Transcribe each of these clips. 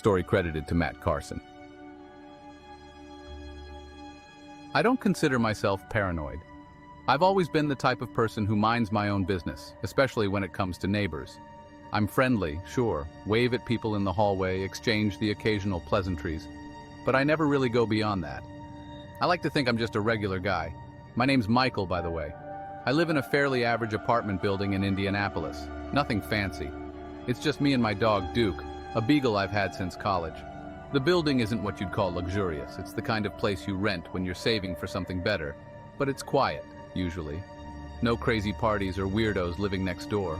Story credited to Matt Carson. I don't consider myself paranoid. I've always been the type of person who minds my own business, especially when it comes to neighbors. I'm friendly, sure, wave at people in the hallway, exchange the occasional pleasantries, but I never really go beyond that. I like to think I'm just a regular guy. My name's Michael, by the way. I live in a fairly average apartment building in Indianapolis. Nothing fancy. It's just me and my dog, Duke, a beagle I've had since college. The building isn't what you'd call luxurious. It's the kind of place you rent when you're saving for something better, but it's quiet, usually. No crazy parties or weirdos living next door.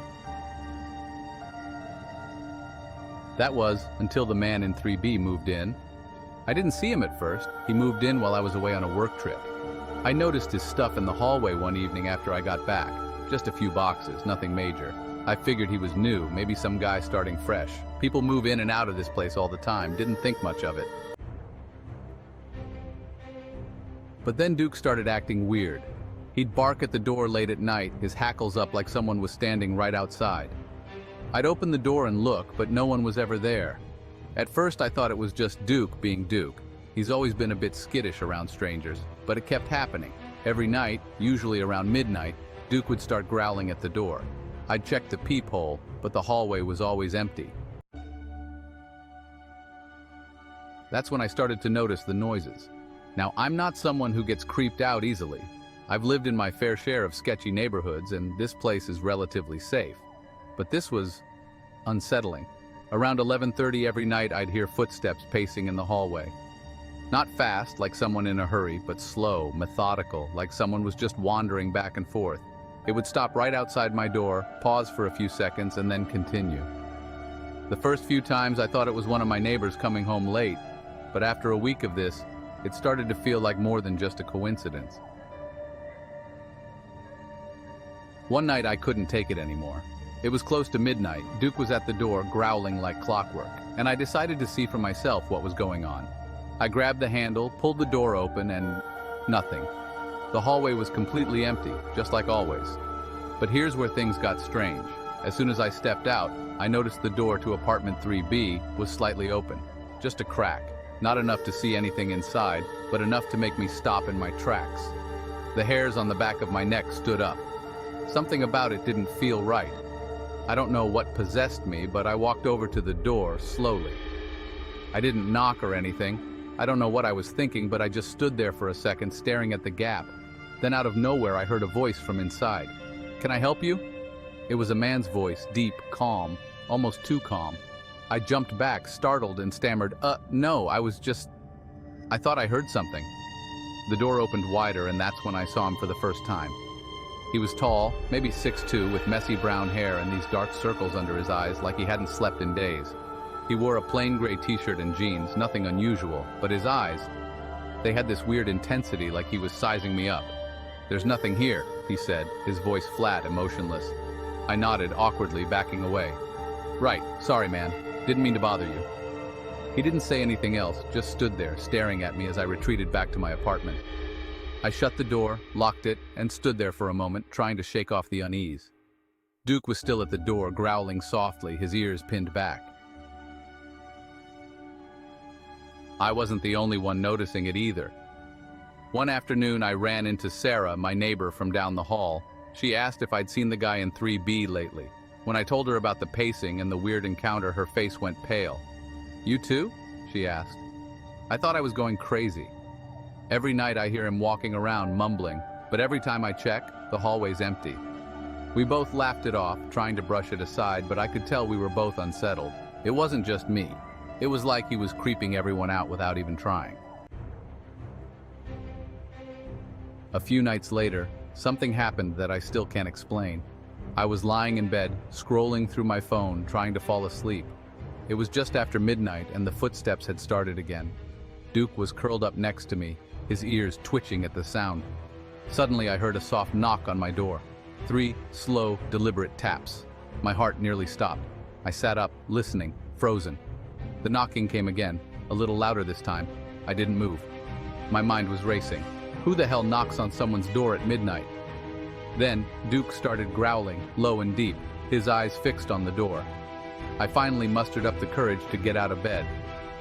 That was until the man in 3B moved in. I didn't see him at first. He moved in while I was away on a work trip. I noticed his stuff in the hallway one evening after I got back. Just a few boxes, nothing major. I figured he was new, maybe some guy starting fresh. People move in and out of this place all the time, didn't think much of it. But then Duke started acting weird. He'd bark at the door late at night, his hackles up like someone was standing right outside. I'd open the door and look, but no one was ever there. At first I thought it was just Duke being Duke. He's always been a bit skittish around strangers, but it kept happening. Every night, usually around midnight, Duke would start growling at the door. I'd check the peephole, but the hallway was always empty. That's when I started to notice the noises. Now, I'm not someone who gets creeped out easily. I've lived in my fair share of sketchy neighborhoods, and this place is relatively safe. But this was unsettling. Around 11:30 every night, I'd hear footsteps pacing in the hallway. Not fast, like someone in a hurry, but slow, methodical, like someone was just wandering back and forth. It would stop right outside my door, pause for a few seconds, and then continue. The first few times I thought it was one of my neighbors coming home late, but after a week of this, it started to feel like more than just a coincidence. One night I couldn't take it anymore. It was close to midnight. Duke was at the door, growling like clockwork, and I decided to see for myself what was going on. I grabbed the handle, pulled the door open, and nothing. The hallway was completely empty, just like always. But here's where things got strange. As soon as I stepped out, I noticed the door to apartment 3B was slightly open. Just a crack. Not enough to see anything inside, but enough to make me stop in my tracks. The hairs on the back of my neck stood up. Something about it didn't feel right. I don't know what possessed me, but I walked over to the door slowly. I didn't knock or anything. I don't know what I was thinking, but I just stood there for a second staring at the gap. Then out of nowhere I heard a voice from inside. "Can I help you?" It was a man's voice, deep, calm, almost too calm. I jumped back, startled, and stammered, no, I thought I heard something." The door opened wider, and that's when I saw him for the first time. He was tall, maybe 6'2", with messy brown hair and these dark circles under his eyes like he hadn't slept in days. He wore a plain gray t-shirt and jeans, nothing unusual, but his eyes, they had this weird intensity like he was sizing me up. "There's nothing here," he said, his voice flat, emotionless. I nodded awkwardly, backing away. "Right, sorry man, didn't mean to bother you." He didn't say anything else, just stood there, staring at me as I retreated back to my apartment. I shut the door, locked it, and stood there for a moment, trying to shake off the unease. Duke was still at the door, growling softly, his ears pinned back. I wasn't the only one noticing it either. One afternoon, I ran into Sarah, my neighbor from down the hall. She asked if I'd seen the guy in 3B lately. When I told her about the pacing and the weird encounter, her face went pale. "You too?" she asked. I thought I was going crazy. Every night I hear him walking around mumbling, but every time I check, the hallway's empty. We both laughed it off, trying to brush it aside, but I could tell we were both unsettled. It wasn't just me. It was like he was creeping everyone out without even trying. A few nights later, something happened that I still can't explain. I was lying in bed, scrolling through my phone, trying to fall asleep. It was just after midnight and the footsteps had started again. Duke was curled up next to me, his ears twitching at the sound. Suddenly I heard a soft knock on my door. 3 slow, deliberate taps. My heart nearly stopped. I sat up, listening, frozen. The knocking came again, a little louder this time. I didn't move. My mind was racing. Who the hell knocks on someone's door at midnight? Then Duke started growling, low and deep, his eyes fixed on the door. I finally mustered up the courage to get out of bed.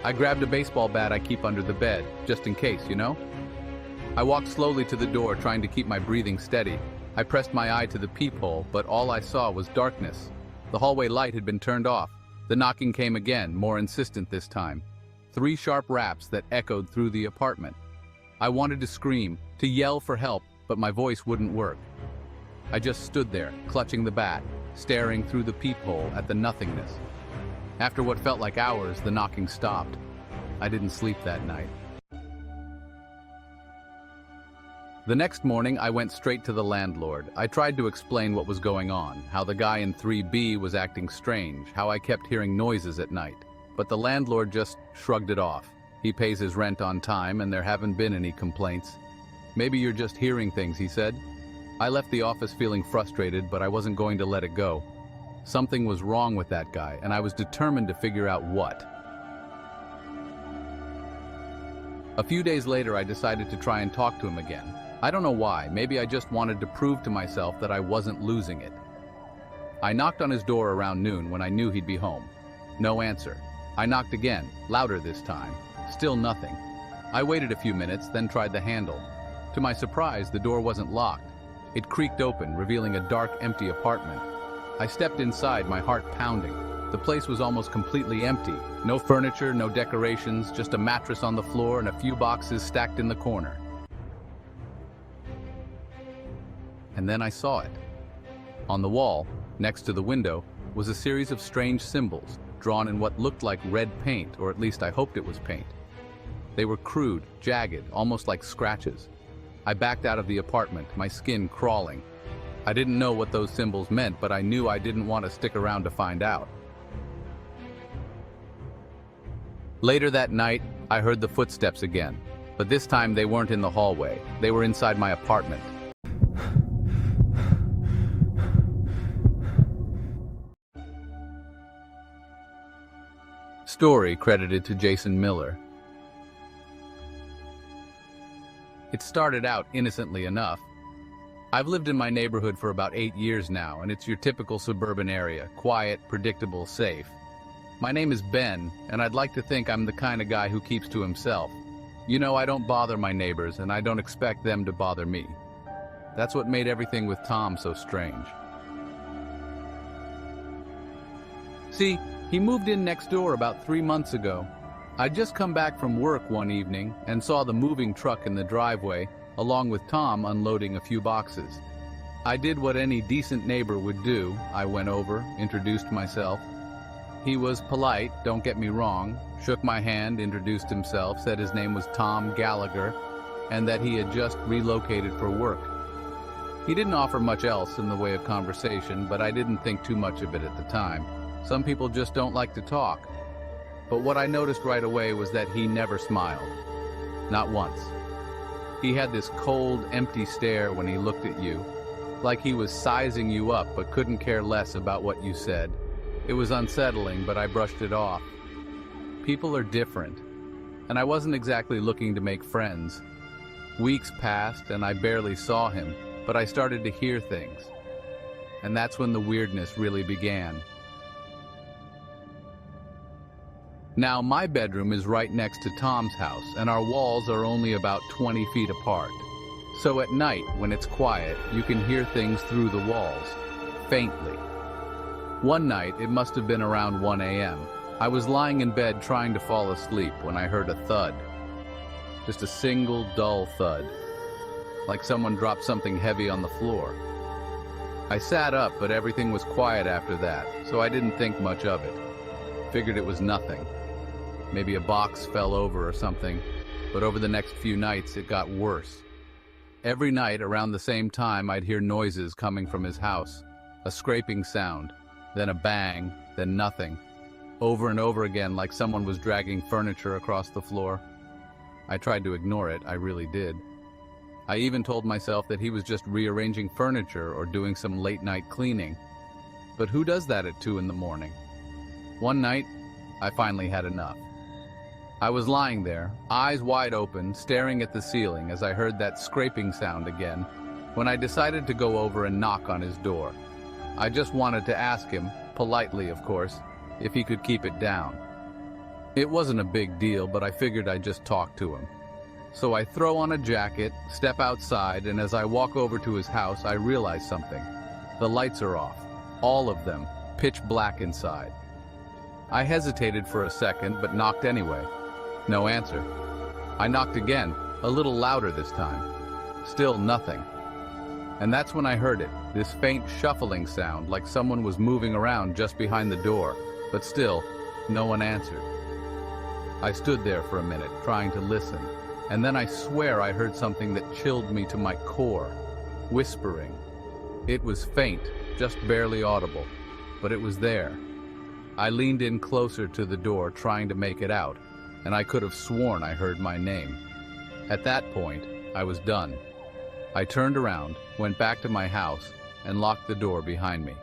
I grabbed a baseball bat I keep under the bed, just in case, you know? I walked slowly to the door, trying to keep my breathing steady. I pressed my eye to the peephole, but all I saw was darkness. The hallway light had been turned off. The knocking came again, more insistent this time. 3 sharp raps that echoed through the apartment. I wanted to scream, to yell for help, but my voice wouldn't work. I just stood there, clutching the bat, staring through the peephole at the nothingness. After what felt like hours, the knocking stopped. I didn't sleep that night. The next morning, I went straight to the landlord. I tried to explain what was going on, how the guy in 3B was acting strange, how I kept hearing noises at night. But the landlord just shrugged it off. He pays his rent on time and there haven't been any complaints. Maybe you're just hearing things, he said. I left the office feeling frustrated, but I wasn't going to let it go. Something was wrong with that guy, and I was determined to figure out what. A few days later, I decided to try and talk to him again. I don't know why, maybe I just wanted to prove to myself that I wasn't losing it. I knocked on his door around noon when I knew he'd be home. No answer. I knocked again, louder this time. Still nothing. I waited a few minutes, then tried the handle. To my surprise, the door wasn't locked. It creaked open, revealing a dark, empty apartment. I stepped inside, my heart pounding. The place was almost completely empty. No furniture, no decorations, just a mattress on the floor and a few boxes stacked in the corner. And then I saw it. On the wall, next to the window, was a series of strange symbols, drawn in what looked like red paint, or at least I hoped it was paint. They were crude, jagged, almost like scratches. I backed out of the apartment, my skin crawling. I didn't know what those symbols meant, but I knew I didn't want to stick around to find out. Later that night, I heard the footsteps again, but this time they weren't in the hallway. They were inside my apartment. Story credited to Jason Miller. It started out innocently enough. I've lived in my neighborhood for about 8 years now, and it's your typical suburban area, quiet, predictable, safe. My name is Ben, and I'd like to think I'm the kind of guy who keeps to himself. You know, I don't bother my neighbors, and I don't expect them to bother me. That's what made everything with Tom so strange. See, he moved in next door about 3 months ago. I'd just come back from work one evening and saw the moving truck in the driveway, along with Tom unloading a few boxes. I did what any decent neighbor would do. I went over, introduced myself. He was polite, don't get me wrong, shook my hand, introduced himself, said his name was Tom Gallagher, and that he had just relocated for work. He didn't offer much else in the way of conversation, but I didn't think too much of it at the time. Some people just don't like to talk. But what I noticed right away was that he never smiled. Not once. He had this cold, empty stare when he looked at you, like he was sizing you up but couldn't care less about what you said. It was unsettling, but I brushed it off. People are different, and I wasn't exactly looking to make friends. Weeks passed, and I barely saw him, but I started to hear things. And that's when the weirdness really began. Now, my bedroom is right next to Tom's house, and our walls are only about 20 feet apart. So at night, when it's quiet, you can hear things through the walls, faintly. One night, it must have been around 1 a.m. I was lying in bed trying to fall asleep when I heard a thud. Just a single, dull thud, like someone dropped something heavy on the floor. I sat up, but everything was quiet after that, so I didn't think much of it. Figured it was nothing. Maybe a box fell over or something, but over the next few nights it got worse. Every night around the same time I'd hear noises coming from his house. A scraping sound, then a bang, then nothing. Over and over again, like someone was dragging furniture across the floor. I tried to ignore it, I really did. I even told myself that he was just rearranging furniture or doing some late-night cleaning. But who does that at 2 in the morning? One night, I finally had enough. I was lying there, eyes wide open, staring at the ceiling as I heard that scraping sound again, when I decided to go over and knock on his door. I just wanted to ask him, politely of course, if he could keep it down. It wasn't a big deal, but I figured I'd just talk to him. So I throw on a jacket, step outside, and as I walk over to his house, I realize something. The lights are off. All of them. Pitch black inside. I hesitated for a second, but knocked anyway. No answer. I knocked again, a little louder this time. Still nothing. And that's when I heard it, this faint shuffling sound, like someone was moving around just behind the door, but still, no one answered. I stood there for a minute, trying to listen, and then I swear I heard something that chilled me to my core, whispering. It was faint, just barely audible, but it was there. I leaned in closer to the door, trying to make it out, and I could have sworn I heard my name. At that point, I was done. I turned around, went back to my house, and locked the door behind me.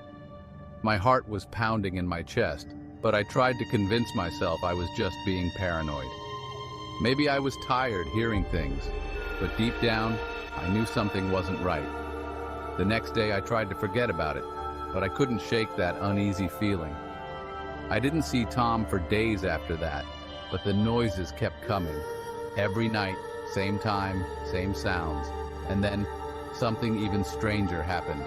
My heart was pounding in my chest, but I tried to convince myself I was just being paranoid. Maybe I was tired hearing things, but deep down, I knew something wasn't right. The next day I tried to forget about it, but I couldn't shake that uneasy feeling. I didn't see Tom for days after that, but the noises kept coming. Every night, same time, same sounds. And then, something even stranger happened.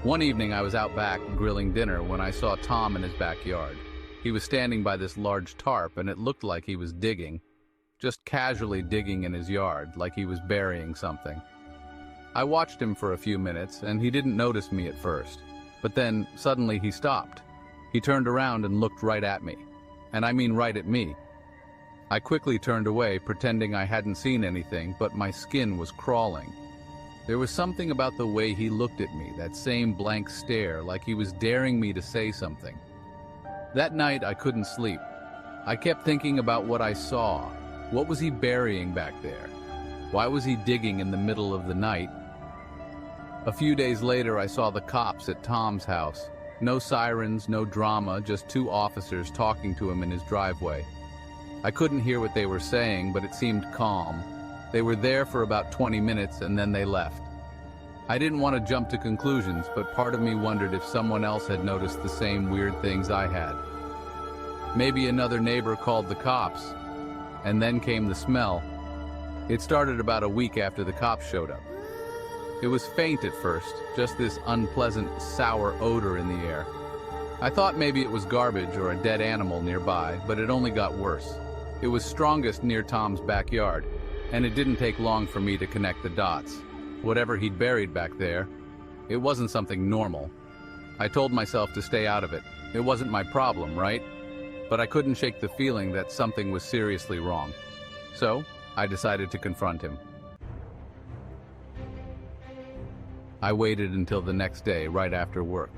One evening I was out back grilling dinner when I saw Tom in his backyard. He was standing by this large tarp and it looked like he was digging. Just casually digging in his yard, like he was burying something. I watched him for a few minutes and he didn't notice me at first. But then, suddenly he stopped. He turned around and looked right at me. And I mean right at me. I quickly turned away, pretending I hadn't seen anything, but my skin was crawling. There was something about the way he looked at me, that same blank stare, like he was daring me to say something. That night, I couldn't sleep. I kept thinking about what I saw. What was he burying back there? Why was he digging in the middle of the night? A few days later, I saw the cops at Tom's house. No sirens, no drama, just two officers talking to him in his driveway. I couldn't hear what they were saying, but it seemed calm. They were there for about 20 minutes and then they left. I didn't want to jump to conclusions, but part of me wondered if someone else had noticed the same weird things I had. Maybe another neighbor called the cops, and then came the smell. It started about a week after the cops showed up. It was faint at first, just this unpleasant, sour odor in the air. I thought maybe it was garbage or a dead animal nearby, but it only got worse. It was strongest near Tom's backyard, and it didn't take long for me to connect the dots. Whatever he'd buried back there, it wasn't something normal. I told myself to stay out of it. It wasn't my problem, right? But I couldn't shake the feeling that something was seriously wrong. So, I decided to confront him. I waited until the next day, right after work.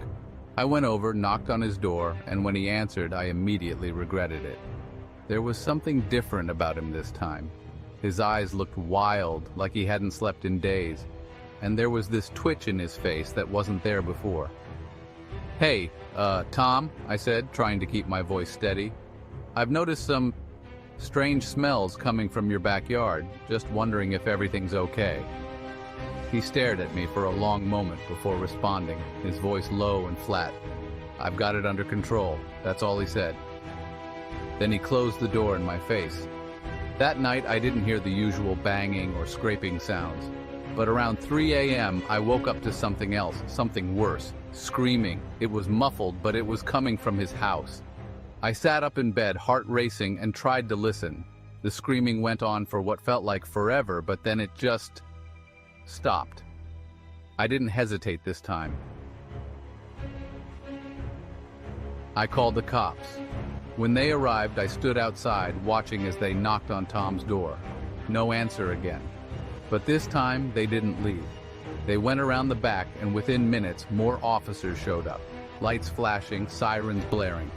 I went over, knocked on his door, and when he answered, I immediately regretted it. There was something different about him this time. His eyes looked wild, like he hadn't slept in days, and there was this twitch in his face that wasn't there before. "Hey, Tom," I said, trying to keep my voice steady. "I've noticed some strange smells coming from your backyard, just wondering if everything's okay." He stared at me for a long moment before responding, his voice low and flat. "I've got it under control," that's all he said. Then he closed the door in my face. That night, I didn't hear the usual banging or scraping sounds. But around 3 a.m., I woke up to something else, something worse, screaming. It was muffled, but it was coming from his house. I sat up in bed, heart racing, and tried to listen. The screaming went on for what felt like forever, but then it just stopped. I didn't hesitate this time. I called the cops. When they arrived, I stood outside, watching as they knocked on Tom's door. No answer again. But this time, they didn't leave. They went around the back, and within minutes, more officers showed up. Lights flashing, sirens blaring.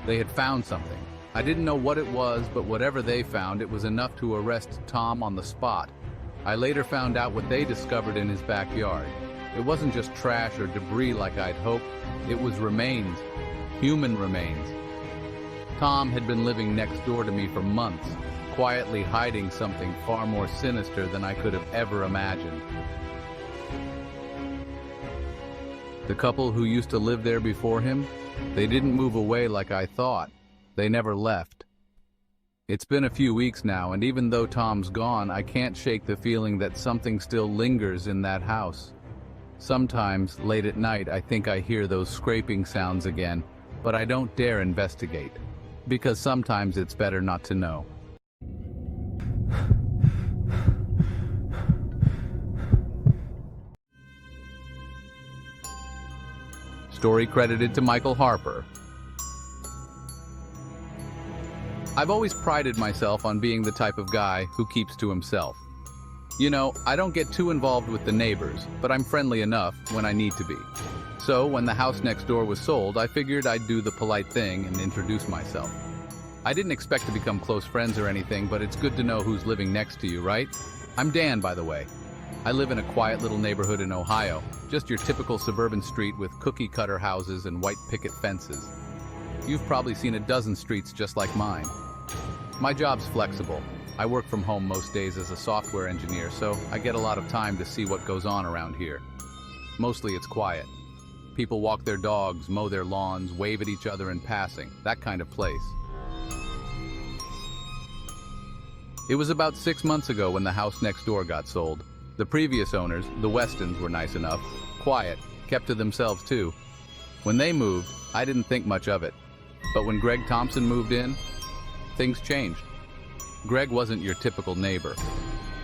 They had found something. I didn't know what it was, but whatever they found, it was enough to arrest Tom on the spot. I later found out what they discovered in his backyard. It wasn't just trash or debris like I'd hoped. It was remains. Human remains. Tom had been living next door to me for months, quietly hiding something far more sinister than I could have ever imagined. The couple who used to live there before him, they didn't move away like I thought. They never left. It's been a few weeks now, and even though Tom's gone, I can't shake the feeling that something still lingers in that house. Sometimes, late at night, I think I hear those scraping sounds again, but I don't dare investigate, because sometimes it's better not to know. Story credited to Michael Harper. I've always prided myself on being the type of guy who keeps to himself. You know, I don't get too involved with the neighbors, but I'm friendly enough when I need to be. So when the house next door was sold, I figured I'd do the polite thing and introduce myself. I didn't expect to become close friends or anything, but it's good to know who's living next to you, right? I'm Dan, by the way. I live in a quiet little neighborhood in Ohio, just your typical suburban street with cookie-cutter houses and white picket fences. You've probably seen a dozen streets just like mine. My job's flexible. I work from home most days as a software engineer, so I get a lot of time to see what goes on around here. Mostly it's quiet. People walk their dogs, mow their lawns, wave at each other in passing, that kind of place. It was about 6 months ago when the house next door got sold. The previous owners, the Westons, were nice enough, quiet, kept to themselves too. When they moved, I didn't think much of it. But when Greg Thompson moved in, things changed. Greg wasn't your typical neighbor.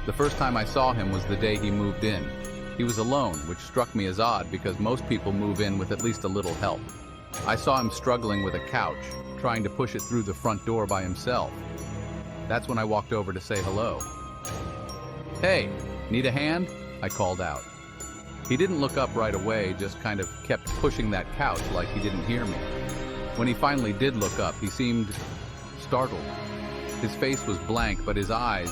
The first time I saw him was the day he moved in. He was alone, which struck me as odd because most people move in with at least a little help. I saw him struggling with a couch, trying to push it through the front door by himself. That's when I walked over to say hello. "Hey, need a hand?" I called out. He didn't look up right away, just kind of kept pushing that couch like he didn't hear me. When he finally did look up, he seemed startled. His face was blank, but his eyes,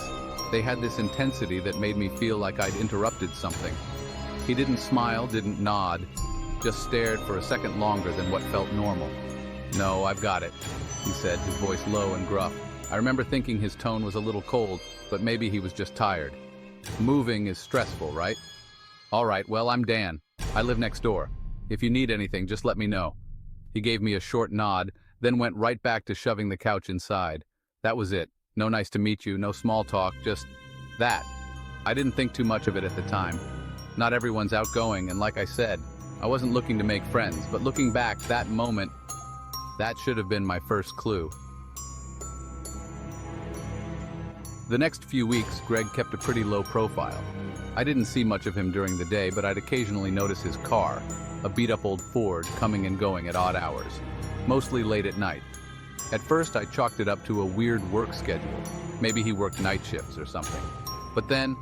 they had this intensity that made me feel like I'd interrupted something. He didn't smile, didn't nod, just stared for a second longer than what felt normal. "No, I've got it," he said, his voice low and gruff. I remember thinking his tone was a little cold, but maybe he was just tired. Moving is stressful, right? "All right, well, I'm Dan. I live next door. If you need anything, just let me know." He gave me a short nod, then went right back to shoving the couch inside. That was it. No nice to meet you, no small talk, just that. I didn't think too much of it at the time. Not everyone's outgoing, and like I said, I wasn't looking to make friends, but looking back, that moment, that should have been my first clue. The next few weeks, Greg kept a pretty low profile. I didn't see much of him during the day, but I'd occasionally notice his car, a beat-up old Ford, coming and going at odd hours, mostly late at night. At first, I chalked it up to a weird work schedule. Maybe he worked night shifts or something. But then,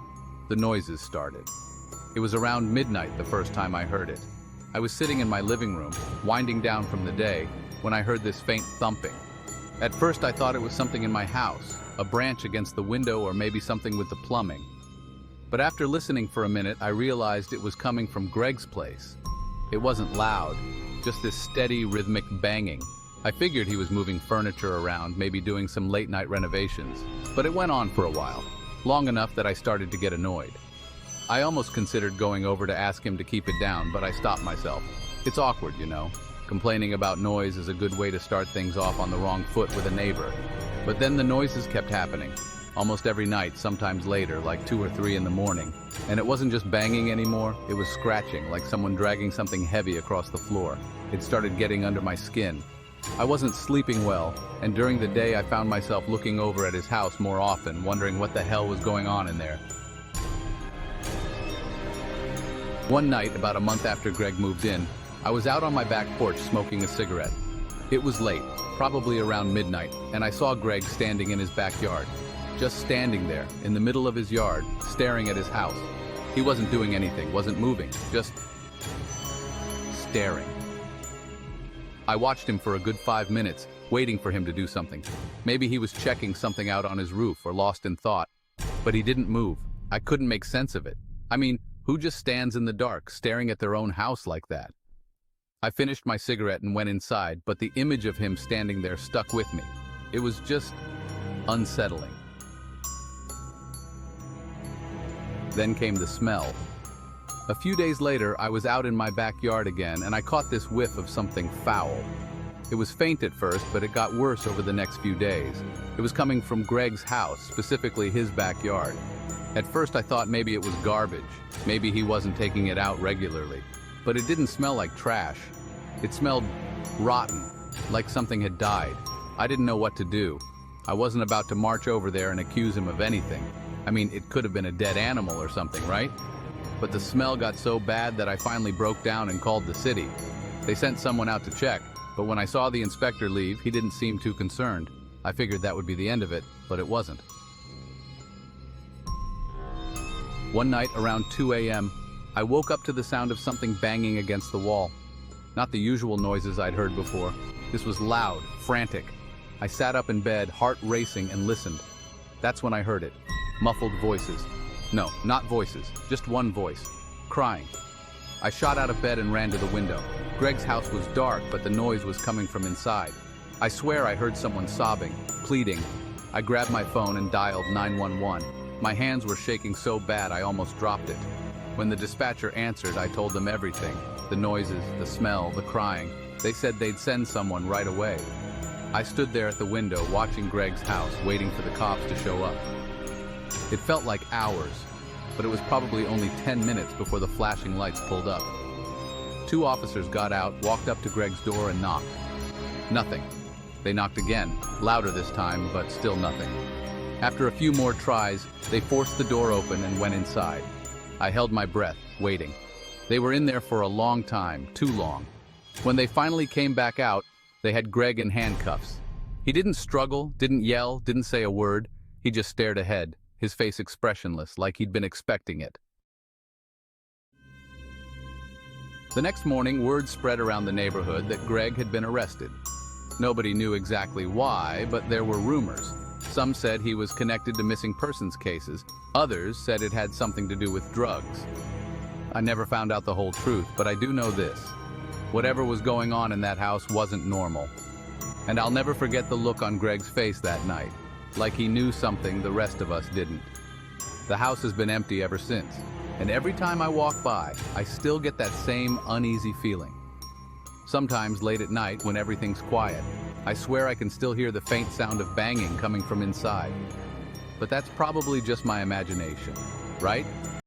the noises started. It was around midnight the first time I heard it. I was sitting in my living room, winding down from the day, when I heard this faint thumping. At first, I thought it was something in my house, a branch against the window or maybe something with the plumbing. But after listening for a minute, I realized it was coming from Greg's place. It wasn't loud, just this steady, rhythmic banging. I figured he was moving furniture around, maybe doing some late-night renovations. But it went on for a while, long enough that I started to get annoyed. I almost considered going over to ask him to keep it down, but I stopped myself. It's awkward, you know. Complaining about noise is a good way to start things off on the wrong foot with a neighbor. But then the noises kept happening. Almost every night, sometimes later, like 2 or 3 in the morning. And it wasn't just banging anymore, it was scratching, like someone dragging something heavy across the floor. It started getting under my skin. I wasn't sleeping well, and during the day I found myself looking over at his house more often, wondering what the hell was going on in there. One night, about a month after Greg moved in, I was out on my back porch smoking a cigarette. It was late, probably around midnight, and I saw Greg standing in his backyard. Just standing there, in the middle of his yard, staring at his house. He wasn't doing anything, wasn't moving, just staring. I watched him for a good 5 minutes, waiting for him to do something. Maybe he was checking something out on his roof or lost in thought. But he didn't move. I couldn't make sense of it. I mean, who just stands in the dark, staring at their own house like that? I finished my cigarette and went inside, but the image of him standing there stuck with me. It was just unsettling. Then came the smell. A few days later, I was out in my backyard again, and I caught this whiff of something foul. It was faint at first, but it got worse over the next few days. It was coming from Greg's house, specifically his backyard. At first I thought maybe it was garbage. Maybe he wasn't taking it out regularly. But it didn't smell like trash. It smelled rotten, like something had died. I didn't know what to do. I wasn't about to march over there and accuse him of anything. I mean, it could have been a dead animal or something, right? But the smell got so bad that I finally broke down and called the city. They sent someone out to check, but when I saw the inspector leave, he didn't seem too concerned. I figured that would be the end of it, but it wasn't. One night around 2 a.m., I woke up to the sound of something banging against the wall. Not the usual noises I'd heard before. This was loud, frantic. I sat up in bed, heart racing, and listened. That's when I heard it. Muffled voices. No, not voices, just one voice. Crying. I shot out of bed and ran to the window. Greg's house was dark, but the noise was coming from inside. I swear I heard someone sobbing, pleading. I grabbed my phone and dialed 911. My hands were shaking so bad I almost dropped it. When the dispatcher answered, I told them everything. The noises, the smell, the crying. They said they'd send someone right away. I stood there at the window watching Greg's house, waiting for the cops to show up. It felt like hours, but it was probably only 10 minutes before the flashing lights pulled up. 2 officers got out, walked up to Greg's door and knocked. Nothing. They knocked again, louder this time, but still nothing. After a few more tries, they forced the door open and went inside. I held my breath, waiting. They were in there for a long time, too long. When they finally came back out, they had Greg in handcuffs. He didn't struggle, didn't yell, didn't say a word. He just stared ahead, his face expressionless, like he'd been expecting it. The next morning, word spread around the neighborhood that Greg had been arrested. Nobody knew exactly why, but there were rumors. Some said he was connected to missing persons cases. Others said it had something to do with drugs. I never found out the whole truth, but I do know this. Whatever was going on in that house wasn't normal. And I'll never forget the look on Greg's face that night, like he knew something the rest of us didn't. The house has been empty ever since, and every time I walk by, I still get that same uneasy feeling. Sometimes late at night, when everything's quiet, I swear I can still hear the faint sound of banging coming from inside. But that's probably just my imagination, right?